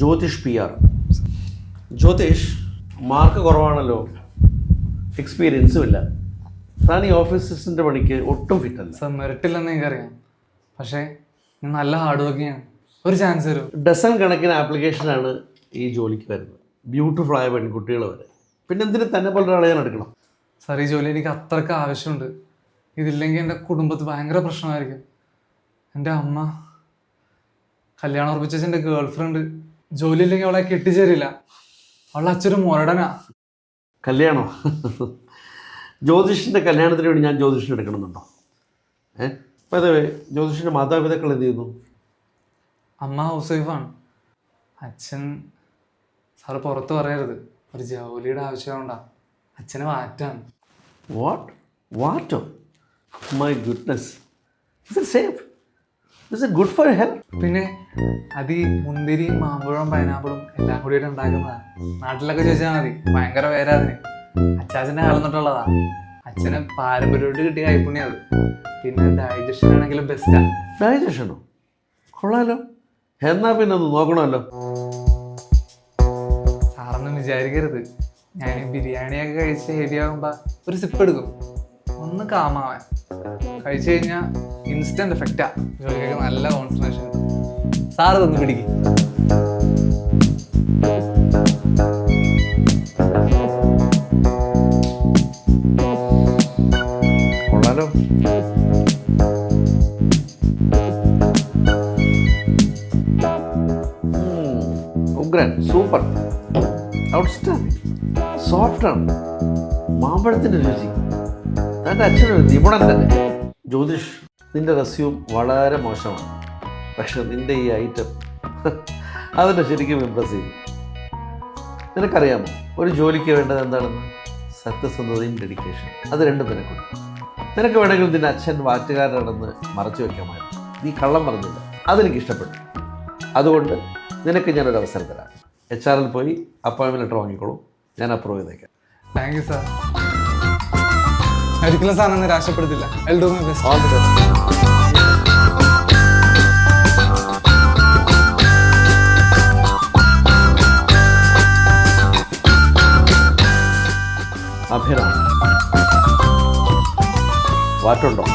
Jyothish PR. Jyothish, mark കുറവാണല്ലോ, എക്സ്പീരിയൻസും ഇല്ല. താൻ ഈ ഓഫീസ് അസിസ്റ്റൻ്റ് പണിക്ക് ഒട്ടും ഫിറ്റല്ല. സർ, മെറിറ്റില്ലെന്ന് എനിക്കറിയാം. പക്ഷേ ഞാൻ നല്ല ഹാർഡ് വർക്കിങ്ങാണ്. ഒരു ചാൻസ് തരും. ഡസൺ കണക്കിന് ആപ്ലിക്കേഷനാണ് ഈ ജോലിക്ക് വരുന്നത്, ബ്യൂട്ടിഫുൾ ആയ പെൺകുട്ടികൾ വരെ. പിന്നെ എന്തിന് തന്നെ പോലെ ഒരാളെ ഞാൻ എടുക്കണം? സാർ, ഈ ജോലി എനിക്ക് അത്രയ്ക്ക് ആവശ്യമുണ്ട്. ഇതില്ലെങ്കിൽ എൻ്റെ കുടുംബത്തിൽ ഭയങ്കര പ്രശ്നമായിരിക്കും. എൻ്റെ അമ്മ കല്യാണം ഉറപ്പിച്ച എൻ്റെ ഗേൾ ഫ്രണ്ട് ജോലി ഇല്ലെങ്കിൽ അവളെ കെട്ടിച്ചേരില്ല. അവളുടെ അച്ഛനും മുരടനാ. കല്യാണോ? ജ്യോതിഷിൻ്റെ കല്യാണത്തിന് വേണ്ടി ഞാൻ ജ്യോതിഷിനെ എടുക്കണമെന്നുണ്ടോ? അതെ, ജ്യോതിഷിൻ്റെ മാതാപിതാക്കൾ എന്ത് ചെയ്യുന്നു? അമ്മ ഹൗസ് വൈഫാണ്. അച്ഛൻ, സാറ് പുറത്ത് പറയരുത്, ഒരു ജോലിയുടെ ആവശ്യമുണ്ടാ. അച്ഛന് വാറ്റാണ്. വാട്ടോ? My goodness, is it safe? Is it good for health? പിന്നെ അത് ഈ മുന്തിരിയും മാമ്പഴവും പൈനാപ്പിളും എല്ലാം കൂടിയിട്ട് ഉണ്ടാക്കുന്നതാണ്. നാട്ടിലൊക്കെ ചോദിച്ചാൽ മതി, ഭയങ്കര പേരാ അതിന്. അച്ചാച്ചൻ്റെ കാലം തൊട്ടുള്ളതാ. അച്ഛന് പാരമ്പര്യമായിട്ട് കിട്ടിയ കൈപ്പുണ്യം അത്. പിന്നെ ഡൈജഷൻ ആണെങ്കിലും ബെസ്റ്റാ. ഡൈജഷനോ? കൊള്ളാലോ. എന്നാ പിന്നെ ഒന്ന് നോക്കണമല്ലോ. സാറൊന്നും വിചാരിക്കരുത്, ഞാൻ ഈ ബിരിയാണിയൊക്കെ കഴിച്ച് ഹെവി ആകുമ്പോൾ ഒരു സിപ്പ് എടുക്കും, ഒന്ന് കാമാവാൻ. കഴിച്ചു കഴിഞ്ഞാൽ ഇൻസ്റ്റന്റ് എഫക്റ്റാ. ജോലിക്കൊക്കെ നല്ല കോൺസെൻട്രേഷൻ. സാറ് തന്നു പിടിക്കും. കൊള്ളാലോ. ഉഗ്രൻ, സൂപ്പർ, ഔട്ട്സ്റ്റാൻഡിങ്, സോഫ്റ്റാണ്. മാമ്പഴത്തിൻ്റെ രുചി. തൻ്റെ അച്ഛനൊരു നിപുണൻ തന്നെ. ജ്യോതിഷ്, നിൻ്റെ റെസ്യൂം വളരെ മോശമാണ്. പക്ഷെ നിൻ്റെ ഈ ഐറ്റം അതിനെ ശരിക്കും ഇമ്പ്രസ് ചെയ്തു. നിനക്കറിയാമോ ഒരു ജോലിക്ക് വേണ്ടത് എന്താണെന്ന്? സത്യസന്ധതയും ഡെഡിക്കേഷൻ. അത് രണ്ടും നിനക്കുണ്ട്. നിനക്ക് വേണമെങ്കിൽ നിൻ്റെ അച്ഛൻ വാറ്റുകാരനാണെന്ന് മറച്ചു വയ്ക്കാമായിരുന്നു. നീ കള്ളം പറഞ്ഞില്ല, അതെനിക്ക് ഇഷ്ടപ്പെട്ടു. അതുകൊണ്ട് നിനക്ക് ഞാനൊരു അവസരം തരാം. HR പോയി അപ്പോയിൻമെൻറ്റ് ലെറ്റർ വാങ്ങിക്കോളൂ, ഞാൻ അപ്രൂവ് ചെയ്തേക്കാം. Thank you sir. ഒരിക്കലും സാറിനെ നിരാശപ്പെടുത്തില്ല. I will do my best. All the best. Abhiram, വാറ്റുണ്ടോ?